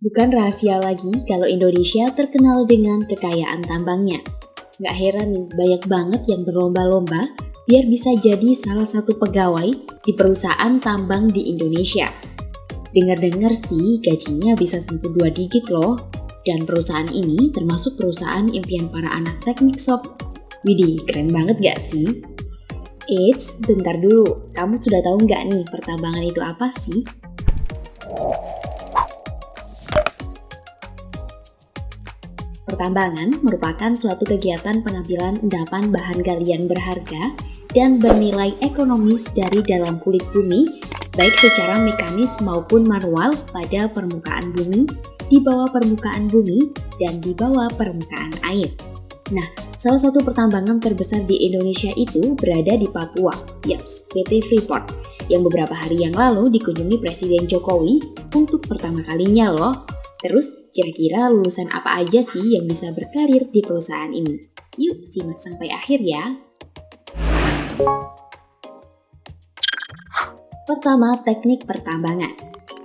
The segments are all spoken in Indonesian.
Bukan rahasia lagi kalau Indonesia terkenal dengan kekayaan tambangnya. Nggak heran nih, banyak banget yang berlomba-lomba biar bisa jadi salah satu pegawai di perusahaan tambang di Indonesia. Dengar-dengar sih gajinya bisa sentuh 2 digit loh. Dan perusahaan ini termasuk perusahaan impian para anak teknik sob. Widih, keren banget gak sih? Eits, bentar dulu. Kamu sudah tahu nggak nih pertambangan itu apa sih? Pertambangan merupakan suatu kegiatan pengambilan endapan bahan galian berharga dan bernilai ekonomis dari dalam kulit bumi, baik secara mekanis maupun manual pada permukaan bumi, di bawah permukaan bumi, dan di bawah permukaan air. Nah, salah satu pertambangan terbesar di Indonesia itu berada di Papua, yaps, PT Freeport, yang beberapa hari yang lalu dikunjungi Presiden Jokowi untuk pertama kalinya loh. Terus, kira-kira lulusan apa aja sih yang bisa berkarir di perusahaan ini? Yuk, simak sampai akhir ya. Pertama, teknik pertambangan.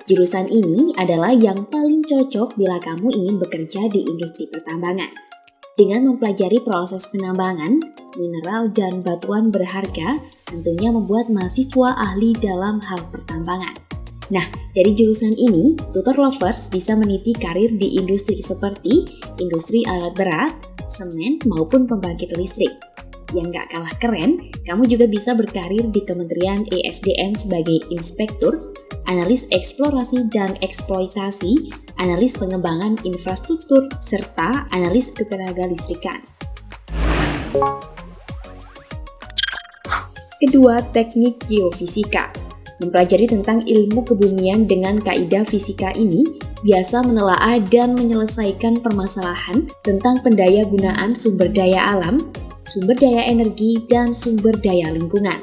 Jurusan ini adalah yang paling cocok bila kamu ingin bekerja di industri pertambangan. Dengan mempelajari proses penambangan, mineral dan batuan berharga, tentunya membuat mahasiswa ahli dalam hal pertambangan. Nah, dari jurusan ini, tutor lovers bisa meniti karir di industri seperti industri alat berat, semen, maupun pembangkit listrik. Yang gak kalah keren, kamu juga bisa berkarir di Kementerian ESDM sebagai inspektur, analis eksplorasi dan eksploitasi, analis pengembangan infrastruktur, serta analis ketenaga listrikan. Kedua, teknik geofisika. Mempelajari tentang ilmu kebumian dengan kaidah fisika ini biasa menelaah dan menyelesaikan permasalahan tentang pendaya gunaan sumber daya alam, sumber daya energi, dan sumber daya lingkungan.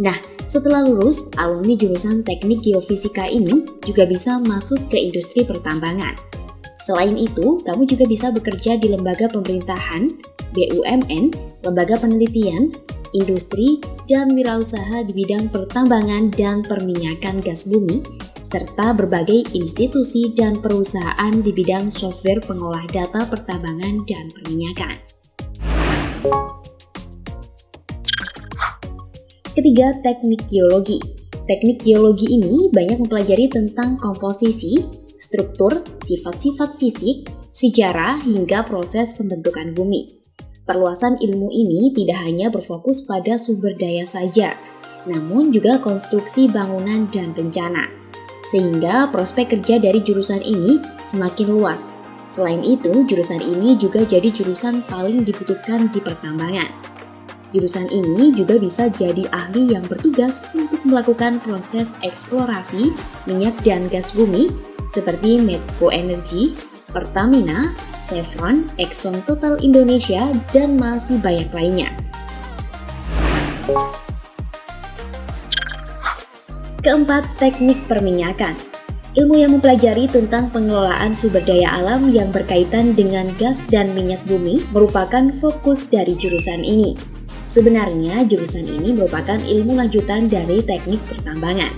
Nah, setelah lulus, alumni jurusan teknik geofisika ini juga bisa masuk ke industri pertambangan. Selain itu, kamu juga bisa bekerja di lembaga pemerintahan, BUMN, lembaga penelitian, industri, dan wirausaha di bidang pertambangan dan perminyakan gas bumi, serta berbagai institusi dan perusahaan di bidang software pengolah data pertambangan dan perminyakan. Ketiga, teknik geologi. Teknik geologi ini banyak mempelajari tentang komposisi, struktur, sifat-sifat fisik, sejarah, hingga proses pembentukan bumi. Perluasan ilmu ini tidak hanya berfokus pada sumber daya saja, namun juga konstruksi bangunan dan bencana. Sehingga prospek kerja dari jurusan ini semakin luas. Selain itu, jurusan ini juga jadi jurusan paling dibutuhkan di pertambangan. Jurusan ini juga bisa jadi ahli yang bertugas untuk melakukan proses eksplorasi minyak dan gas bumi seperti Medco Energy, Pertamina, Chevron, Exxon Total Indonesia, dan masih banyak lainnya. Keempat, teknik perminyakan. Ilmu yang mempelajari tentang pengelolaan sumber daya alam yang berkaitan dengan gas dan minyak bumi merupakan fokus dari jurusan ini. Sebenarnya, jurusan ini merupakan ilmu lanjutan dari teknik pertambangan.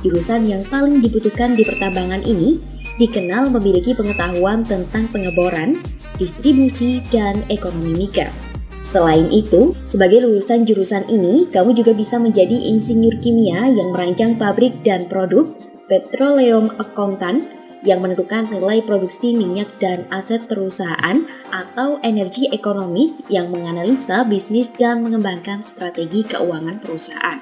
Jurusan yang paling dibutuhkan di pertambangan ini dikenal memiliki pengetahuan tentang pengeboran, distribusi, dan ekonomi migas. Selain itu, sebagai lulusan jurusan ini, kamu juga bisa menjadi insinyur kimia yang merancang pabrik dan produk, petroleum accountant yang menentukan nilai produksi minyak dan aset perusahaan, atau energi ekonomis yang menganalisa bisnis dan mengembangkan strategi keuangan perusahaan.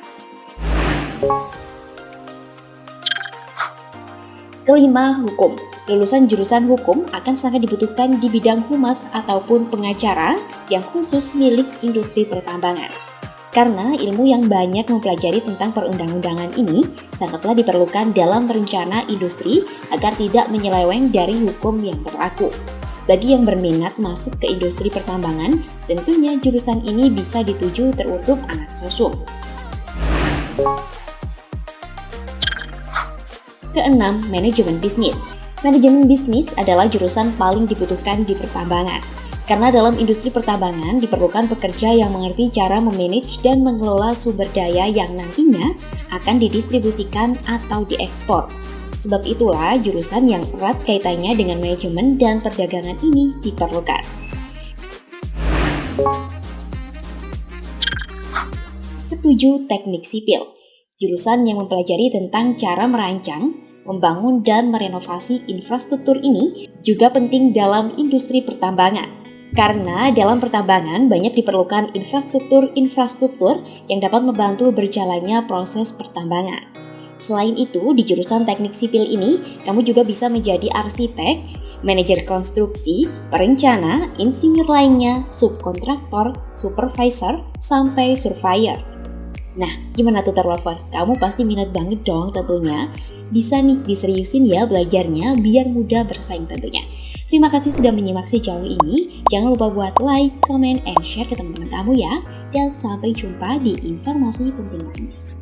Kelima, hukum. Lulusan jurusan hukum akan sangat dibutuhkan di bidang humas ataupun pengacara yang khusus milik industri pertambangan. Karena ilmu yang banyak mempelajari tentang perundang-undangan ini sangatlah diperlukan dalam rencana industri agar tidak menyeleweng dari hukum yang berlaku. Bagi yang berminat masuk ke industri pertambangan, tentunya jurusan ini bisa dituju teruntuk anak sosum. Keenam, manajemen bisnis. Manajemen bisnis adalah jurusan paling dibutuhkan di pertambangan. Karena dalam industri pertambangan diperlukan pekerja yang mengerti cara memanage dan mengelola sumber daya yang nantinya akan didistribusikan atau diekspor. Sebab itulah jurusan yang erat kaitannya dengan manajemen dan perdagangan ini diperlukan. Ketujuh, teknik sipil. Jurusan yang mempelajari tentang cara merancang, membangun dan merenovasi infrastruktur ini juga penting dalam industri pertambangan. Karena dalam pertambangan banyak diperlukan infrastruktur yang dapat membantu berjalannya proses pertambangan. Selain itu, di jurusan teknik sipil ini, kamu juga bisa menjadi arsitek, manajer konstruksi, perencana, insinyur lainnya, subkontraktor, supervisor, sampai surveyor. Nah, gimana tuh Terlovers? Kamu pasti minat banget dong tentunya. Bisa nih diseriusin ya belajarnya biar mudah bersaing tentunya. Terima kasih sudah menyimak sejauh ini. Jangan lupa buat like, comment, and share ke teman-teman kamu ya. Dan sampai jumpa di informasi penting lainnya.